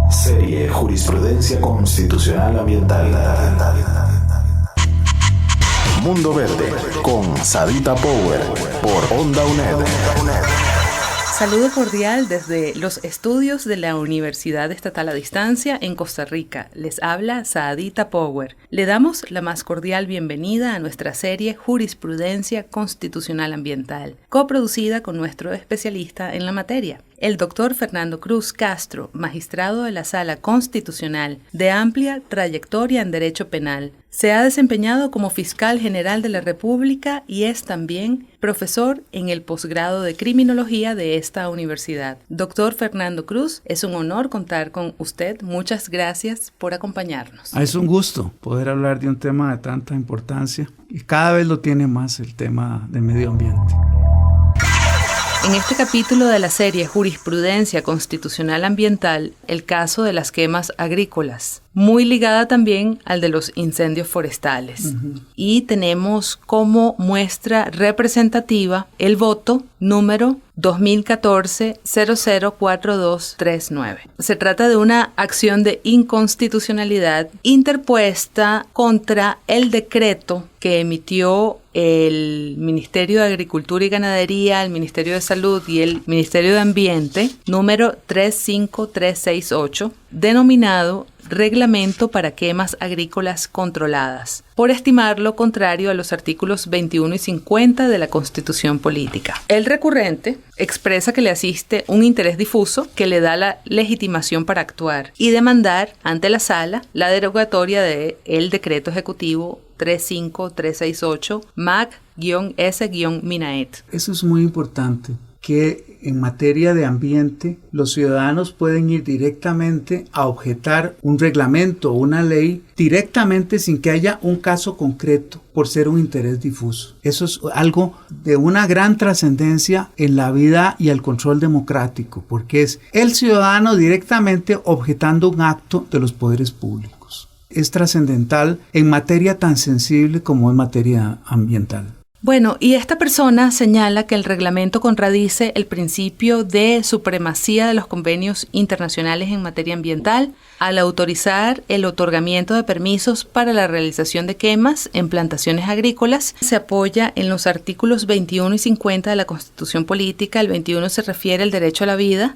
Serie Jurisprudencia Constitucional Ambiental. Mundo Verde con Sadita Power por Onda UNED. Saludo cordial desde los estudios de la Universidad Estatal a Distancia en Costa Rica. Les habla Sadita Power. Le damos la más cordial bienvenida a nuestra serie Jurisprudencia Constitucional Ambiental, coproducida con nuestro especialista en la materia, el doctor Fernando Cruz Castro, magistrado de la Sala Constitucional de amplia trayectoria en Derecho Penal. Se ha desempeñado como fiscal general de la República y es también profesor en el posgrado de Criminología de esta universidad. Doctor Fernando Cruz, es un honor contar con usted. Muchas gracias por acompañarnos. Es un gusto poder hablar de un tema de tanta importancia y cada vez lo tiene más el tema del medio ambiente. En este capítulo de la serie Jurisprudencia Constitucional Ambiental, el caso de las quemas agrícolas, muy ligada también al de los incendios forestales. Y tenemos como muestra representativa el voto número 2014-004239. Se trata de una acción de inconstitucionalidad interpuesta contra el decreto que emitió el Ministerio de Agricultura y Ganadería, el Ministerio de Salud y el Ministerio de Ambiente, número 35368, denominado Reglamento para Quemas Agrícolas Controladas, por estimarlo contrario a los artículos 21 y 50 de la Constitución Política. El recurrente expresa que le asiste un interés difuso que le da la legitimación para actuar y demandar ante la Sala la derogatoria del Decreto Ejecutivo 35368 MAC-S-MINAET. Eso es muy importante, que en materia de ambiente los ciudadanos pueden ir directamente a objetar un reglamento o una ley directamente sin que haya un caso concreto por ser un interés difuso. Eso es algo de una gran trascendencia en la vida y el control democrático, porque es el ciudadano directamente objetando un acto de los poderes públicos. Es trascendental en materia tan sensible como en materia ambiental. Bueno, y esta persona señala que el reglamento contradice el principio de supremacía de los convenios internacionales en materia ambiental al autorizar el otorgamiento de permisos para la realización de quemas en plantaciones agrícolas. Se apoya en los artículos 21 y 50 de la Constitución Política. El 21 se refiere al derecho a la vida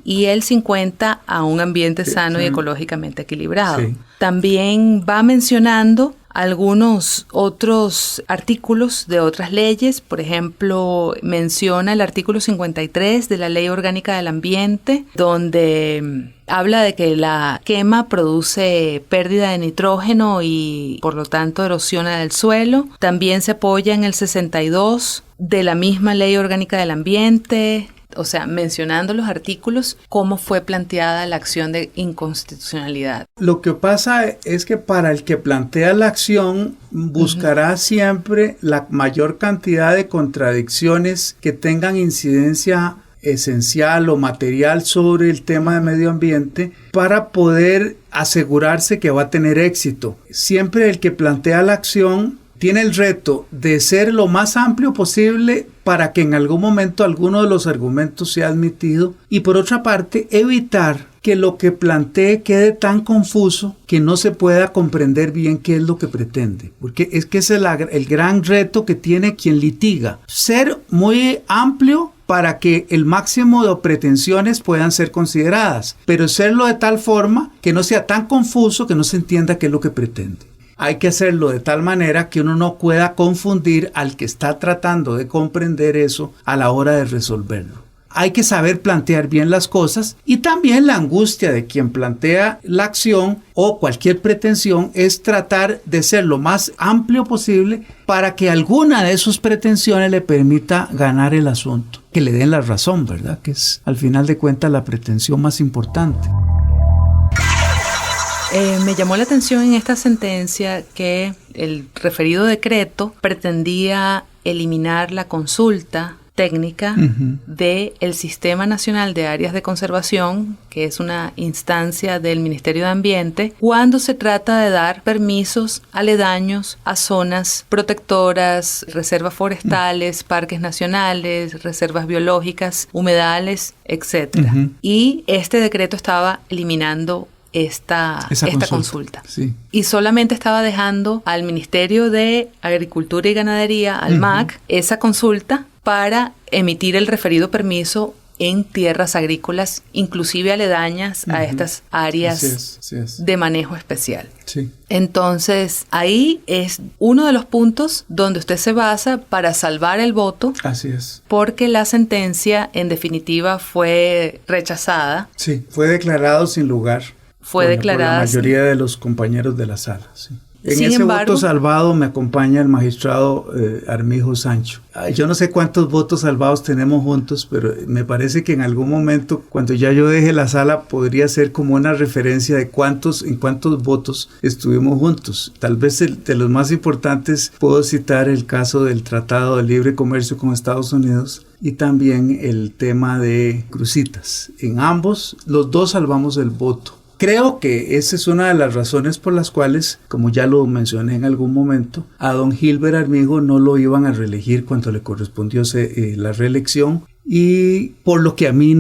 y el 50 a un ambiente sano y ecológicamente equilibrado. Sí. También va mencionando algunos otros artículos de otras leyes. Por ejemplo, menciona el artículo 53 de la Ley Orgánica del Ambiente, donde habla de que la quema produce pérdida de nitrógeno y por lo tanto erosiona el suelo. También se apoya en el 62 de la misma Ley Orgánica del Ambiente. O sea, mencionando los artículos, cómo fue planteada la acción de inconstitucionalidad. Lo que pasa es que para el que plantea la acción buscará siempre la mayor cantidad de contradicciones que tengan incidencia esencial o material sobre el tema de medio ambiente para poder asegurarse que va a tener éxito. Siempre el que plantea la acción tiene el reto de ser lo más amplio posible para que en algún momento alguno de los argumentos sea admitido y por otra parte evitar que lo que plantee quede tan confuso que no se pueda comprender bien qué es lo que pretende. Porque es que ese es el gran reto que tiene quien litiga. Ser muy amplio para que el máximo de pretensiones puedan ser consideradas, pero serlo de tal forma que no sea tan confuso que no se entienda qué es lo que pretende. Hay que hacerlo de tal manera que uno no pueda confundir al que está tratando de comprender eso a la hora de resolverlo. Hay que saber plantear bien las cosas y también la angustia de quien plantea la acción o cualquier pretensión es tratar de ser lo más amplio posible para que alguna de sus pretensiones le permita ganar el asunto, que le den la razón, ¿verdad? Que es al final de cuentas la pretensión más importante. Me llamó la atención en esta sentencia que el referido decreto pretendía eliminar la consulta técnica del Sistema Nacional de Áreas de Conservación, que es una instancia del Ministerio de Ambiente, cuando se trata de dar permisos aledaños a zonas protectoras, reservas forestales, parques nacionales, reservas biológicas, humedales, etc. Y este decreto estaba eliminando esta consulta. Sí. Y solamente estaba dejando al Ministerio de Agricultura y Ganadería, al MAC, esa consulta para emitir el referido permiso en tierras agrícolas, inclusive aledañas a estas áreas de manejo especial. Sí. Entonces, ahí es uno de los puntos donde usted se basa para salvar el voto. Así es. Porque la sentencia, en definitiva, fue rechazada. Sí, fue declarado sin lugar. Fue declarada por la mayoría de los compañeros de la sala, sí. En ese voto salvado me acompaña el magistrado Armijo Sancho. Yo no sé cuántos votos salvados tenemos juntos, pero me parece que en algún momento, cuando ya yo deje la sala, podría ser como una referencia de en cuántos votos estuvimos juntos. Tal vez de los más importantes puedo citar el caso del Tratado de Libre Comercio con Estados Unidos y también el tema de Cruzitas. En ambos, los dos salvamos el voto. Creo que esa es una de las razones por las cuales, como ya lo mencioné en algún momento, a don Gilbert Armijo no lo iban a reelegir cuando le correspondió la reelección, y por lo que a mí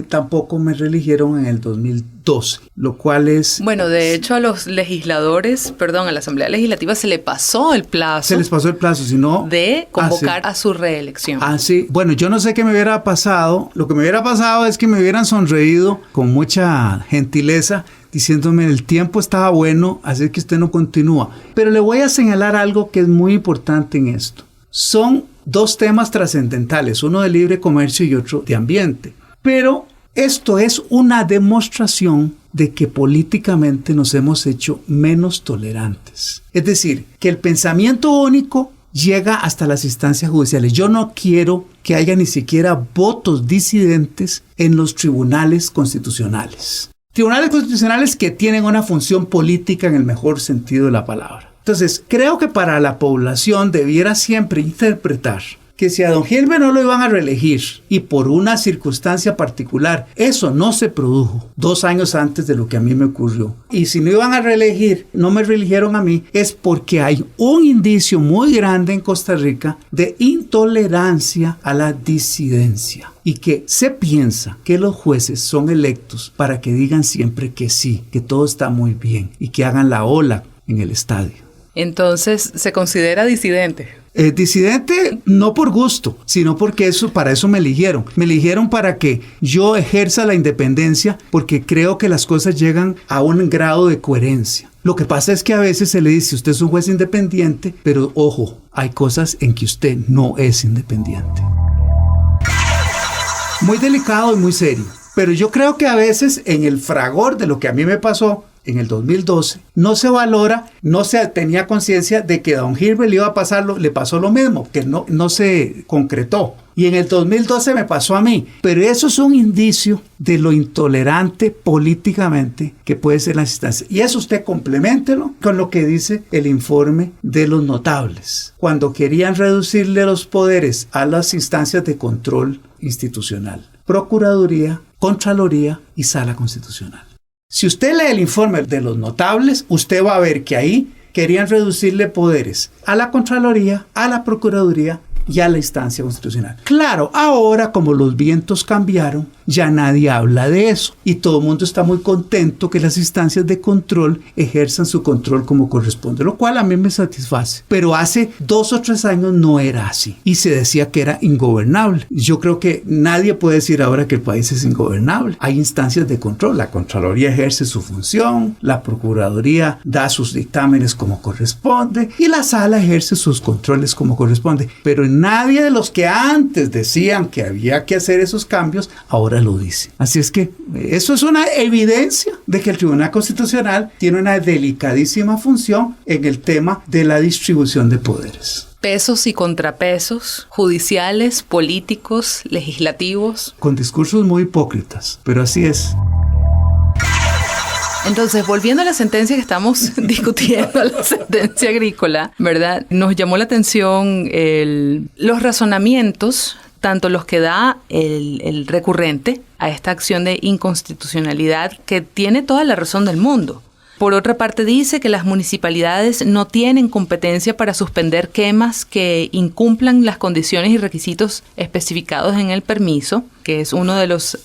tampoco me reeligieron en el 2012, lo cual es... Bueno, de hecho a los legisladores, a la Asamblea Legislativa se le pasó el plazo. Se les pasó el plazo, sino... de convocar a su reelección. Sí. Bueno, yo no sé qué me hubiera pasado. Lo que me hubiera pasado es que me hubieran sonreído con mucha gentileza, diciéndome el tiempo estaba bueno, así que usted no continúa. Pero le voy a señalar algo que es muy importante en esto. Son dos temas trascendentales, uno de libre comercio y otro de ambiente. Pero esto es una demostración de que políticamente nos hemos hecho menos tolerantes. Es decir, que el pensamiento único llega hasta las instancias judiciales. Yo no quiero que haya ni siquiera votos disidentes en los tribunales constitucionales. Tribunales constitucionales que tienen una función política en el mejor sentido de la palabra. Entonces, creo que para la población debiera siempre interpretar que si a don Gilbert no lo iban a reelegir y por una circunstancia particular, eso no se produjo 2 años antes de lo que a mí me ocurrió. Y si no iban a reelegir, no me reeligieron a mí, es porque hay un indicio muy grande en Costa Rica de intolerancia a la disidencia. Y que se piensa que los jueces son electos para que digan siempre que sí, que todo está muy bien y que hagan la ola en el estadio. Entonces, ¿se considera disidente? Disidente no por gusto, sino porque para eso me eligieron. Me eligieron para que yo ejerza la independencia porque creo que las cosas llegan a un grado de coherencia. Lo que pasa es que a veces se le dice, usted es un juez independiente, pero ojo, hay cosas en que usted no es independiente. Muy delicado y muy serio. Pero yo creo que a veces en el fragor de lo que a mí me pasó en el 2012, no se valora, no se tenía conciencia de que a don Gilbert le pasó lo mismo, que no se concretó. Y en el 2012 me pasó a mí. Pero eso es un indicio de lo intolerante políticamente que puede ser la instancia. Y eso usted compleméntelo con lo que dice el informe de los notables, cuando querían reducirle los poderes a las instancias de control institucional: Procuraduría, Contraloría y Sala Constitucional. Si usted lee el informe de los notables, usted va a ver que ahí querían reducirle poderes a la Contraloría, a la Procuraduría y a la instancia constitucional. Claro, ahora como los vientos cambiaron, ya nadie habla de eso y todo el mundo está muy contento que las instancias de control ejerzan su control como corresponde, lo cual a mí me satisface. Pero hace 2 o 3 años no era así y se decía que era ingobernable. Yo creo que nadie puede decir ahora que el país es ingobernable. Hay instancias de control, la Contraloría ejerce su función, la Procuraduría da sus dictámenes como corresponde y la Sala ejerce sus controles como corresponde. Pero nadie de los que antes decían que había que hacer esos cambios, ahora lo dice. Así es que eso es una evidencia de que el Tribunal Constitucional tiene una delicadísima función en el tema de la distribución de poderes. Pesos y contrapesos, judiciales, políticos, legislativos. Con discursos muy hipócritas, pero así es. Entonces, volviendo a la sentencia que estamos discutiendo, la sentencia agrícola, ¿verdad? Nos llamó la atención los razonamientos tanto los que da el recurrente a esta acción de inconstitucionalidad, que tiene toda la razón del mundo. Por otra parte, dice que las municipalidades no tienen competencia para suspender quemas que incumplan las condiciones y requisitos especificados en el permiso, que es uno de los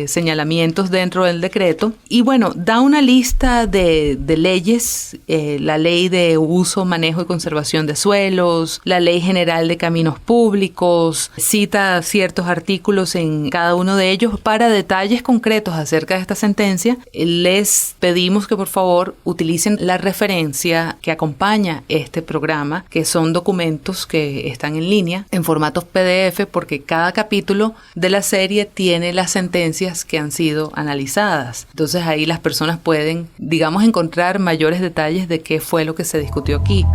señalamientos dentro del decreto. Y bueno, da una lista de leyes, la ley de uso, manejo y conservación de suelos, la ley general de caminos públicos, cita ciertos artículos en cada uno de ellos. Para detalles concretos acerca de esta sentencia, les pedimos que por favor utilicen la referencia que acompaña este programa, que son documentos que están en línea en formatos PDF, porque cada capítulo de la serie tiene las sentencias que han sido analizadas. Entonces ahí las personas pueden, digamos, encontrar mayores detalles de qué fue lo que se discutió aquí.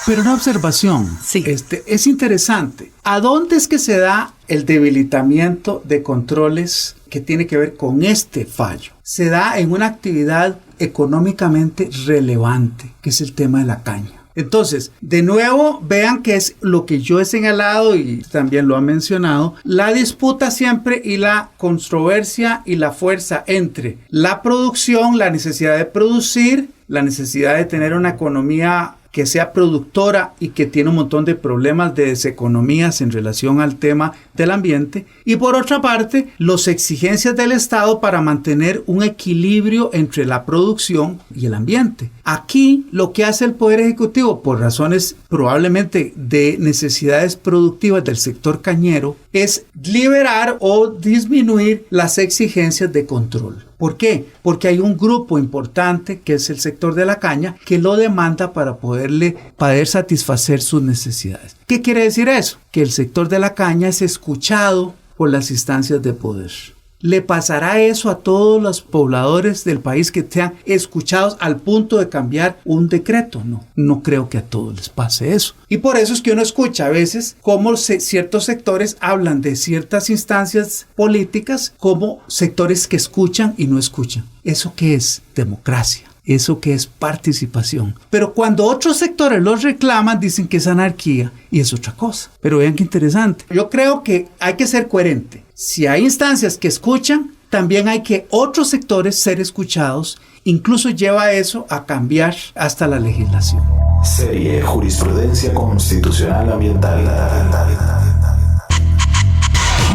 Pero una observación, sí. Es interesante. ¿A dónde es que se da el debilitamiento de controles que tiene que ver con este fallo? Se da en una actividad económicamente relevante, que es el tema de la caña. Entonces, de nuevo, vean que es lo que yo he señalado y también lo ha mencionado, la disputa siempre y la controversia y la fuerza entre la producción, la necesidad de producir, la necesidad de tener una economía que sea productora y que tiene un montón de problemas de deseconomías en relación al tema del ambiente, y por otra parte, las exigencias del Estado para mantener un equilibrio entre la producción y el ambiente. Aquí lo que hace el Poder Ejecutivo, por razones probablemente de necesidades productivas del sector cañero, es liberar o disminuir las exigencias de control. ¿Por qué? Porque hay un grupo importante, que es el sector de la caña, que lo demanda para poder satisfacer sus necesidades. ¿Qué quiere decir eso? Que el sector de la caña es escuchado por las instancias de poder. ¿Le pasará eso a todos los pobladores del país que sean escuchados al punto de cambiar un decreto? No creo que a todos les pase eso. Y por eso es que uno escucha a veces cómo ciertos sectores hablan de ciertas instancias políticas como sectores que escuchan y no escuchan. ¿Eso qué es? Democracia. Eso que es participación. Pero cuando otros sectores los reclaman, dicen que es anarquía y es otra cosa. Pero vean qué interesante. Yo creo que hay que ser coherente. Si hay instancias que escuchan, también hay que otros sectores ser escuchados. Incluso lleva eso a cambiar hasta la legislación. Serie Jurisprudencia Constitucional Ambiental.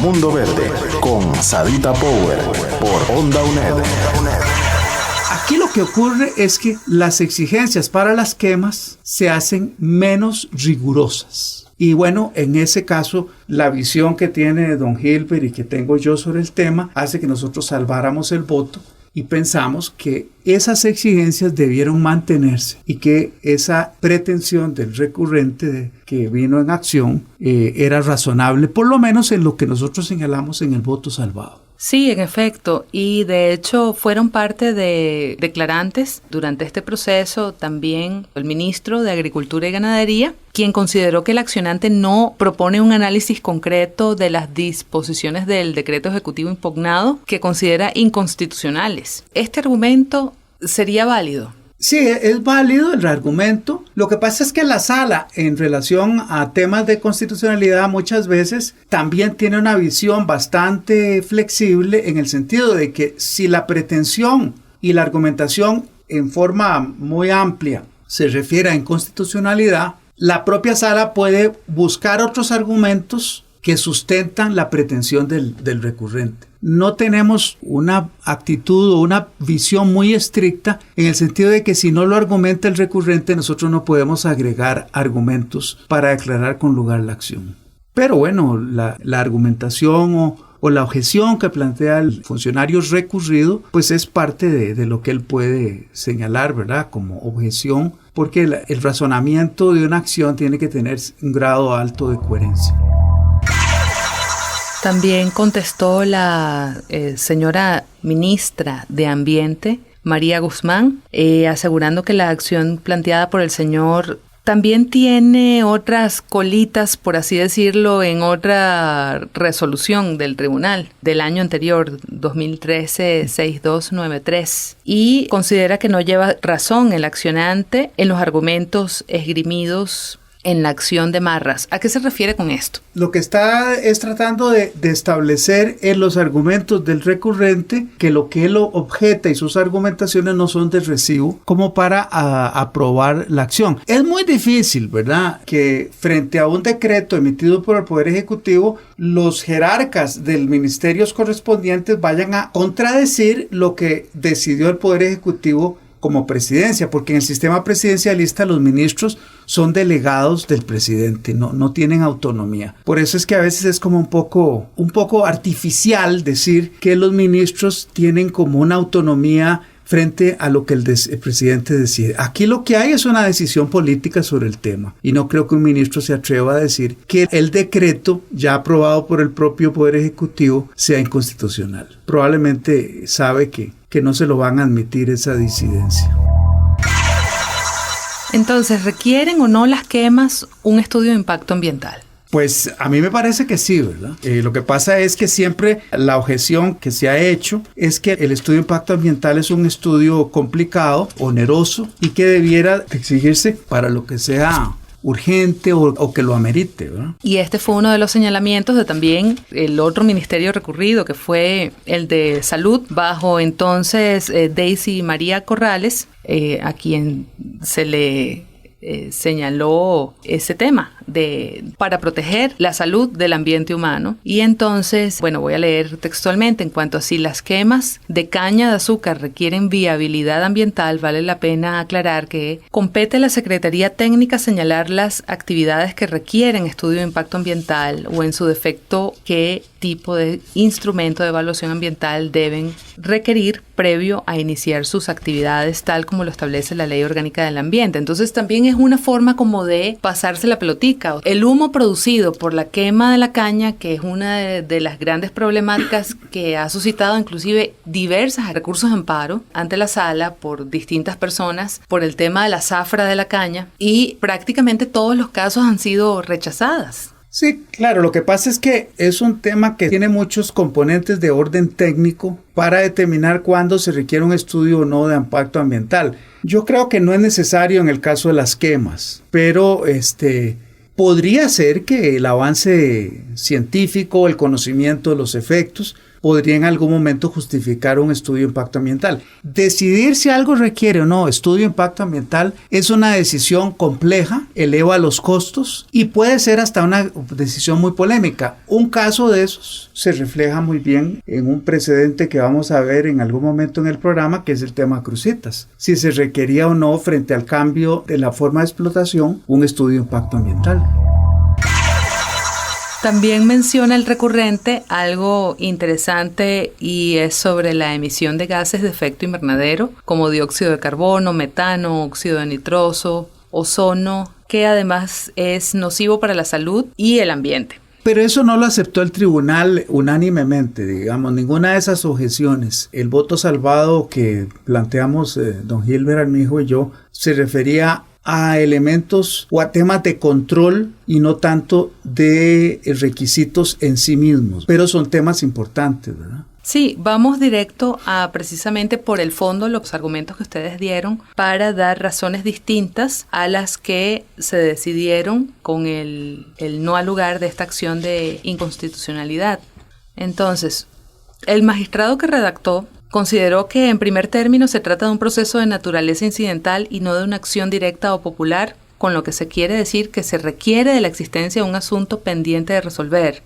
Mundo Verde con Sadita Power por Onda UNED. Aquí lo que ocurre es que las exigencias para las quemas se hacen menos rigurosas. Y bueno, en ese caso, la visión que tiene don Gilbert y que tengo yo sobre el tema hace que nosotros salváramos el voto y pensamos que esas exigencias debieron mantenerse y que esa pretensión del recurrente que vino en acción era razonable, por lo menos en lo que nosotros señalamos en el voto salvado. Sí, en efecto, y de hecho fueron parte de declarantes durante este proceso también el ministro de Agricultura y Ganadería, quien consideró que el accionante no propone un análisis concreto de las disposiciones del decreto ejecutivo impugnado que considera inconstitucionales. ¿Este argumento sería válido? Sí, es válido el argumento. Lo que pasa es que la sala, en relación a temas de constitucionalidad, muchas veces también tiene una visión bastante flexible en el sentido de que si la pretensión y la argumentación en forma muy amplia se refiere a inconstitucionalidad, la propia sala puede buscar otros argumentos que sustentan la pretensión del recurrente. No tenemos una actitud o una visión muy estricta en el sentido de que si no lo argumenta el recurrente, nosotros no podemos agregar argumentos para declarar con lugar la acción. Pero bueno, la argumentación o la objeción que plantea el funcionario recurrido, pues es parte de lo que él puede señalar, ¿verdad? Como objeción, porque el razonamiento de una acción tiene que tener un grado alto de coherencia. También contestó la señora ministra de Ambiente, María Guzmán, asegurando que la acción planteada por el señor también tiene otras colitas, por así decirlo, en otra resolución del tribunal del año anterior, 2013-6293, y considera que no lleva razón el accionante en los argumentos esgrimidos en la acción de Marras. ¿A qué se refiere con esto? Lo que está es tratando de establecer en los argumentos del recurrente que lo que él objeta y sus argumentaciones no son de recibo como para aprobar la acción. Es muy difícil, ¿verdad?, que frente a un decreto emitido por el Poder Ejecutivo, los jerarcas del ministerios correspondientes vayan a contradecir lo que decidió el Poder Ejecutivo como presidencia, porque en el sistema presidencialista los ministros son delegados del presidente, no tienen autonomía. Por eso es que a veces es como un poco artificial decir que los ministros tienen como una autonomía frente a lo que el presidente decide. Aquí lo que hay es una decisión política sobre el tema, y no creo que un ministro se atreva a decir que el decreto ya aprobado por el propio Poder Ejecutivo sea inconstitucional. Probablemente sabe que no se lo van a admitir esa disidencia. Entonces, ¿requieren o no las quemas un estudio de impacto ambiental? Pues a mí me parece que sí, ¿verdad? Lo que pasa es que siempre la objeción que se ha hecho es que el estudio de impacto ambiental es un estudio complicado, oneroso, y que debiera exigirse para lo que sea urgente o que lo amerite, ¿verdad? Y este fue uno de los señalamientos de también el otro ministerio recurrido, que fue el de Salud, bajo entonces Daisy María Corrales, a quien se le señaló ese tema para proteger la salud del ambiente humano. Y entonces, bueno, voy a leer textualmente: en cuanto a si las quemas de caña de azúcar requieren viabilidad ambiental, vale la pena aclarar que compete a la Secretaría Técnica señalar las actividades que requieren estudio de impacto ambiental, o en su defecto qué tipo de instrumento de evaluación ambiental deben requerir previo a iniciar sus actividades, tal como lo establece la Ley Orgánica del Ambiente. Entonces también es una forma como de pasarse la pelotica. El humo producido por la quema de la caña, que es una de las grandes problemáticas que ha suscitado inclusive diversos recursos de amparo ante la sala por distintas personas por el tema de la zafra de la caña, y prácticamente todos los casos han sido rechazadas. Sí, claro, lo que pasa es que es un tema que tiene muchos componentes de orden técnico para determinar cuándo se requiere un estudio o no de impacto ambiental. Yo creo que no es necesario en el caso de las quemas, pero podría ser que el avance científico, el conocimiento de los efectos, podría en algún momento justificar un estudio de impacto ambiental. Decidir si algo requiere o no estudio de impacto ambiental es una decisión compleja, eleva los costos y puede ser hasta una decisión muy polémica. Un caso de esos se refleja muy bien en un precedente que vamos a ver en algún momento en el programa, que es el tema Cruzitas. Si se requería o no, frente al cambio de la forma de explotación, un estudio de impacto ambiental. También menciona el recurrente algo interesante, y es sobre la emisión de gases de efecto invernadero como dióxido de carbono, metano, óxido de nitroso, ozono, que además es nocivo para la salud y el ambiente. Pero eso no lo aceptó el tribunal unánimemente, digamos, ninguna de esas objeciones. El voto salvado que planteamos don Gilbert Armijo y yo se refería a elementos o a temas de control y no tanto de requisitos en sí mismos, pero son temas importantes, ¿verdad? Sí, vamos directo a precisamente por el fondo los argumentos que ustedes dieron para dar razones distintas a las que se decidieron con el no al lugar de esta acción de inconstitucionalidad. Entonces, el magistrado que redactó consideró que en primer término se trata de un proceso de naturaleza incidental y no de una acción directa o popular, con lo que se quiere decir que se requiere de la existencia de un asunto pendiente de resolver,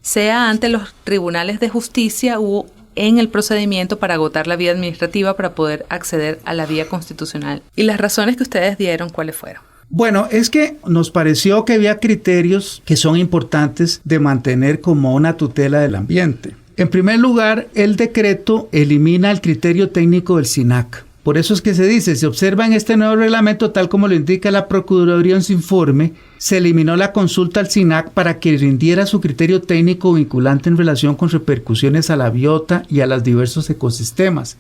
sea ante los tribunales de justicia o en el procedimiento para agotar la vía administrativa para poder acceder a la vía constitucional. ¿Y las razones que ustedes dieron, cuáles fueron? Bueno, es que nos pareció que había criterios que son importantes de mantener como una tutela del ambiente. En primer lugar, el decreto elimina el criterio técnico del SINAC. Por eso es que se dice, se observa en este nuevo reglamento, tal como lo indica la Procuraduría en su informe, se eliminó la consulta al SINAC para que rindiera su criterio técnico vinculante en relación con repercusiones a la biota y a los diversos ecosistemas,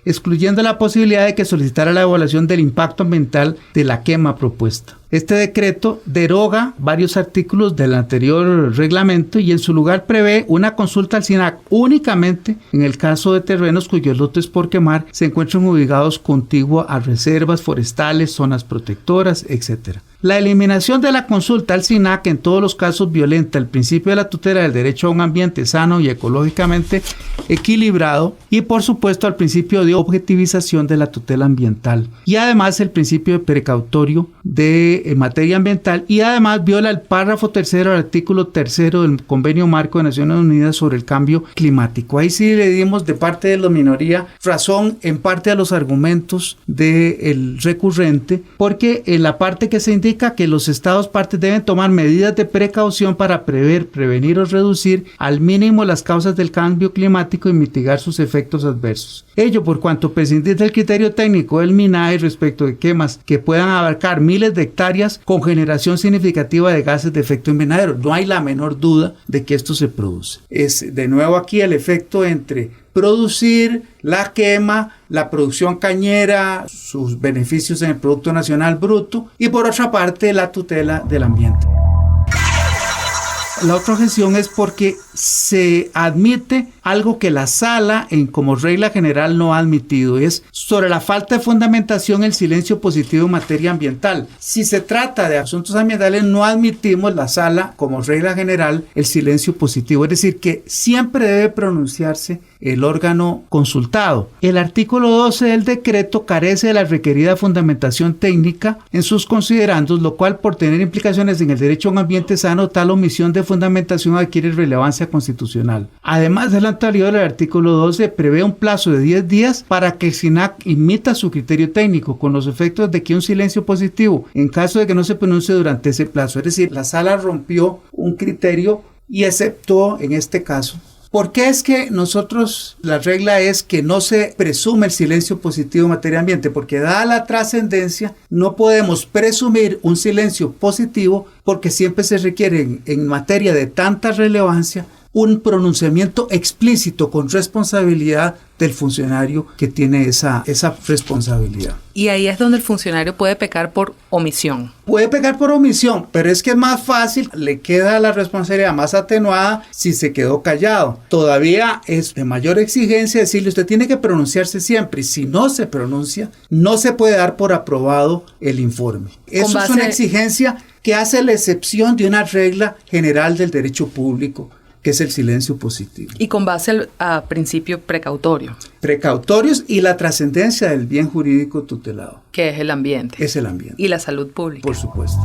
excluyendo la posibilidad de que solicitara la evaluación del impacto ambiental de la quema propuesta. Este decreto deroga varios artículos del anterior reglamento y en su lugar prevé una consulta al SINAC únicamente en el caso de terrenos cuyos lotes por quemar se encuentran ubicados contiguos a reservas forestales, zonas protectoras, etc. La eliminación de la consulta al SINAC en todos los casos violenta el principio de la tutela del derecho a un ambiente sano y ecológicamente equilibrado y por supuesto al principio de objetivización de la tutela ambiental y además el principio de precautorio de materia ambiental y además viola el párrafo tercero del artículo tercero del Convenio Marco de Naciones Unidas sobre el Cambio Climático. Ahí sí le dimos de parte de la minoría razón en parte a los argumentos del recurrente, porque en la parte que se indica que los estados partes deben tomar medidas de precaución para prevenir o reducir al mínimo las causas del cambio climático y mitigar sus efectos adversos. Ello por cuanto prescindir del criterio técnico del MINAE respecto de quemas que puedan abarcar miles de hectáreas con generación significativa de gases de efecto invernadero. No hay la menor duda de que esto se produce. Es de nuevo aquí el efecto entre producir, la quema, la producción cañera, sus beneficios en el Producto Nacional Bruto y por otra parte la tutela del ambiente. La otra objeción es porque se admite algo que la Sala como regla general no ha admitido, es sobre la falta de fundamentación el silencio positivo en materia ambiental. Si se trata de asuntos ambientales no admitimos la Sala como regla general el silencio positivo, es decir que siempre debe pronunciarse el órgano consultado. El artículo 12 del decreto carece de la requerida fundamentación técnica en sus considerandos, lo cual por tener implicaciones en el derecho a un ambiente sano, tal omisión de fundamentación adquiere relevancia constitucional. Además de lo anterior, el artículo 12 prevé un plazo de 10 días para que el SINAC imita su criterio técnico, con los efectos de que un silencio positivo, en caso de que no se pronuncie durante ese plazo. Es decir, la Sala rompió un criterio y aceptó en este caso. ¿Por qué es que nosotros, la regla es que no se presume el silencio positivo en materia de ambiente? Porque dada la trascendencia, no podemos presumir un silencio positivo porque siempre se requiere en materia de tanta relevancia un pronunciamiento explícito con responsabilidad del funcionario que tiene esa responsabilidad. Y ahí es donde el funcionario puede pecar por omisión. Puede pecar por omisión, pero es que es más fácil, le queda la responsabilidad más atenuada si se quedó callado. Todavía es de mayor exigencia decirle, usted tiene que pronunciarse siempre, y si no se pronuncia, no se puede dar por aprobado el informe. Eso es una exigencia que hace la excepción de una regla general del derecho público, que es el silencio positivo. Y con base al principio precautorio. Precautorios y la trascendencia del bien jurídico tutelado. Que es el ambiente. Es el ambiente. Y la salud pública. Por supuesto.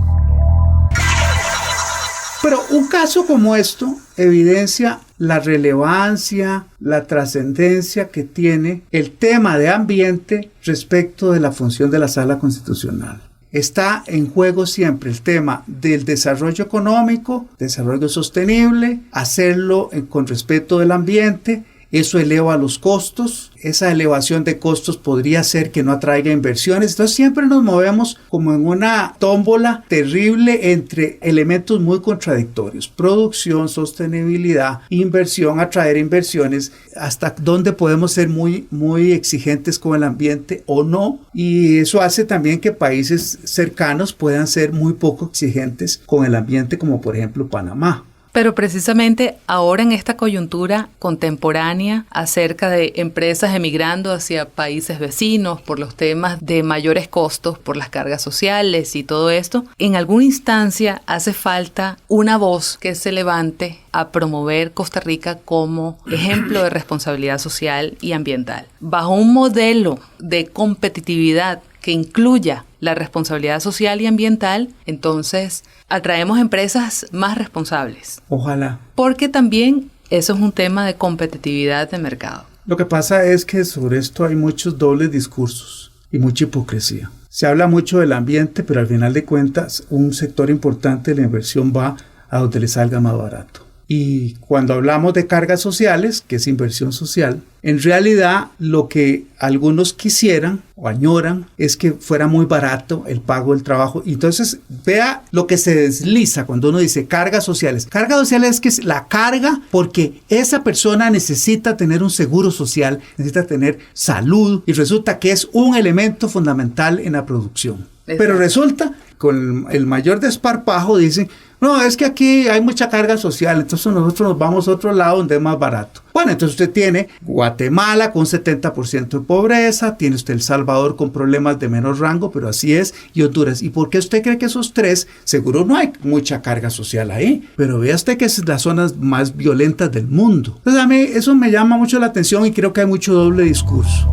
Pero un caso como esto evidencia la relevancia, la trascendencia que tiene el tema de ambiente respecto de la función de la Sala Constitucional. Está en juego siempre el tema del desarrollo económico, desarrollo sostenible, hacerlo con respeto del ambiente. Eso eleva los costos, esa elevación de costos podría ser que no atraiga inversiones. Entonces siempre nos movemos como en una tómbola terrible entre elementos muy contradictorios. Producción, sostenibilidad, inversión, atraer inversiones, hasta dónde podemos ser muy, muy exigentes con el ambiente o no. Y eso hace también que países cercanos puedan ser muy poco exigentes con el ambiente, como por ejemplo Panamá. Pero precisamente ahora en esta coyuntura contemporánea acerca de empresas emigrando hacia países vecinos por los temas de mayores costos, por las cargas sociales y todo esto, en alguna instancia hace falta una voz que se levante a promover Costa Rica como ejemplo de responsabilidad social y ambiental. Bajo un modelo de competitividad que incluya la responsabilidad social y ambiental, entonces atraemos empresas más responsables. Ojalá. Porque también eso es un tema de competitividad de mercado. Lo que pasa es que sobre esto hay muchos dobles discursos y mucha hipocresía. Se habla mucho del ambiente, pero al final de cuentas un sector importante de la inversión va a donde le salga más barato. Y cuando hablamos de cargas sociales, que es inversión social, en realidad lo que algunos quisieran o añoran es que fuera muy barato el pago del trabajo. Entonces vea lo que se desliza cuando uno dice cargas sociales. Carga social es que es la carga porque esa persona necesita tener un seguro social, necesita tener salud y resulta que es un elemento fundamental en la producción. Pero resulta con el mayor desparpajo dicen, no, es que aquí hay mucha carga social, entonces nosotros nos vamos a otro lado donde es más barato. Bueno, entonces usted tiene Guatemala con 70% de pobreza, tiene usted El Salvador con problemas de menor rango, pero así es, y Honduras. ¿Y por qué usted cree que esos tres, seguro no hay mucha carga social ahí? Pero vea usted que es las zonas más violentas del mundo. Entonces a mí eso me llama mucho la atención y creo que hay mucho doble discurso.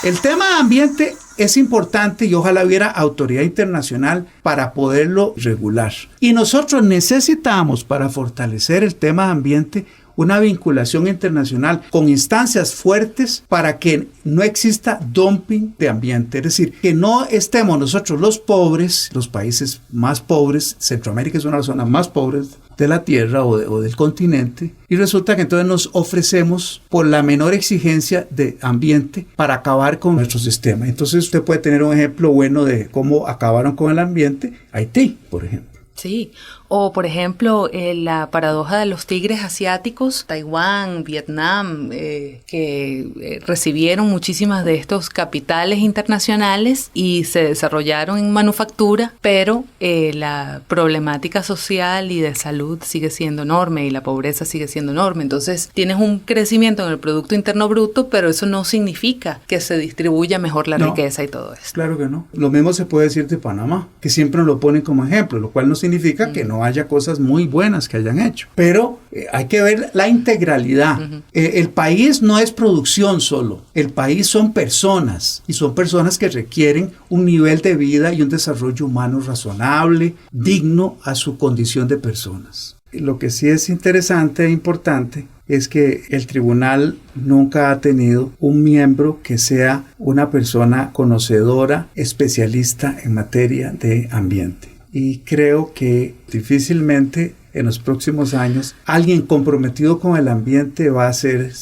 El tema de ambiente es importante y ojalá hubiera autoridad internacional para poderlo regular. Y nosotros necesitamos, para fortalecer el tema de ambiente, una vinculación internacional con instancias fuertes para que no exista dumping de ambiente. Es decir, que no estemos nosotros los pobres, los países más pobres, Centroamérica es una de las zonas más pobres de la tierra o del continente, y resulta que entonces nos ofrecemos por la menor exigencia de ambiente para acabar con nuestro sistema. Entonces usted puede tener un ejemplo bueno de cómo acabaron con el ambiente, Haití, por ejemplo. Sí, o por ejemplo la paradoja de los tigres asiáticos, Taiwán, Vietnam, que recibieron muchísimas de estos capitales internacionales y se desarrollaron en manufactura, pero la problemática social y de salud sigue siendo enorme y la pobreza sigue siendo enorme. Entonces tienes un crecimiento en el Producto Interno Bruto, pero eso no significa que se distribuya mejor la riqueza y todo eso. Claro que no. Lo mismo se puede decir de Panamá, que siempre nos lo ponen como ejemplo, lo cual no significa que no haya cosas muy buenas que hayan hecho. Pero hay que ver la integralidad. El país no es producción solo. El país son personas. Y son personas que requieren un nivel de vida y un desarrollo humano razonable, digno a su condición de personas. Lo que sí es interesante e importante es que el tribunal nunca ha tenido un miembro que sea una persona conocedora, especialista en materia de ambiente. Y creo que difícilmente en los próximos años alguien comprometido con el ambiente va a ser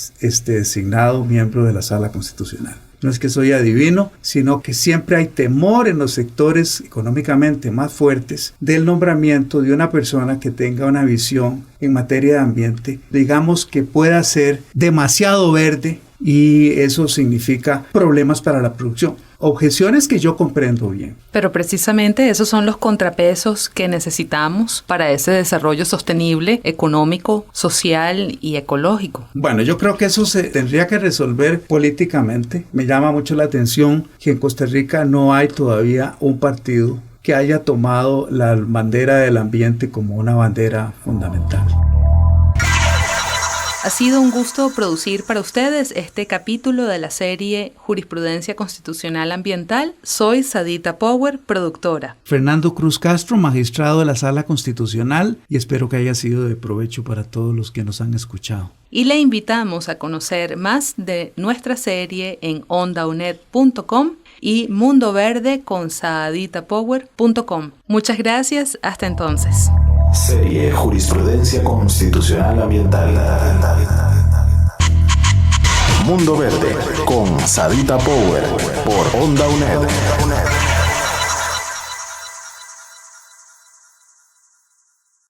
designado miembro de la Sala Constitucional. No es que soy adivino, sino que siempre hay temor en los sectores económicamente más fuertes del nombramiento de una persona que tenga una visión en materia de ambiente, digamos que pueda ser demasiado verde, y eso significa problemas para la producción. Objeciones que yo comprendo bien. Pero precisamente esos son los contrapesos que necesitamos para ese desarrollo sostenible, económico, social y ecológico. Bueno, yo creo que eso se tendría que resolver políticamente. Me llama mucho la atención que en Costa Rica no hay todavía un partido que haya tomado la bandera del ambiente como una bandera fundamental. Ha sido un gusto producir para ustedes este capítulo de la serie Jurisprudencia Constitucional Ambiental. Soy Sadita Power, productora. Fernando Cruz Castro, magistrado de la Sala Constitucional, y espero que haya sido de provecho para todos los que nos han escuchado. Y le invitamos a conocer más de nuestra serie en ondaunet.com y Mundo Verde con saditapower.com. Muchas gracias, hasta entonces. Serie Jurisprudencia Constitucional Ambiental. Mundo Verde con Sadita Power por Onda UNED.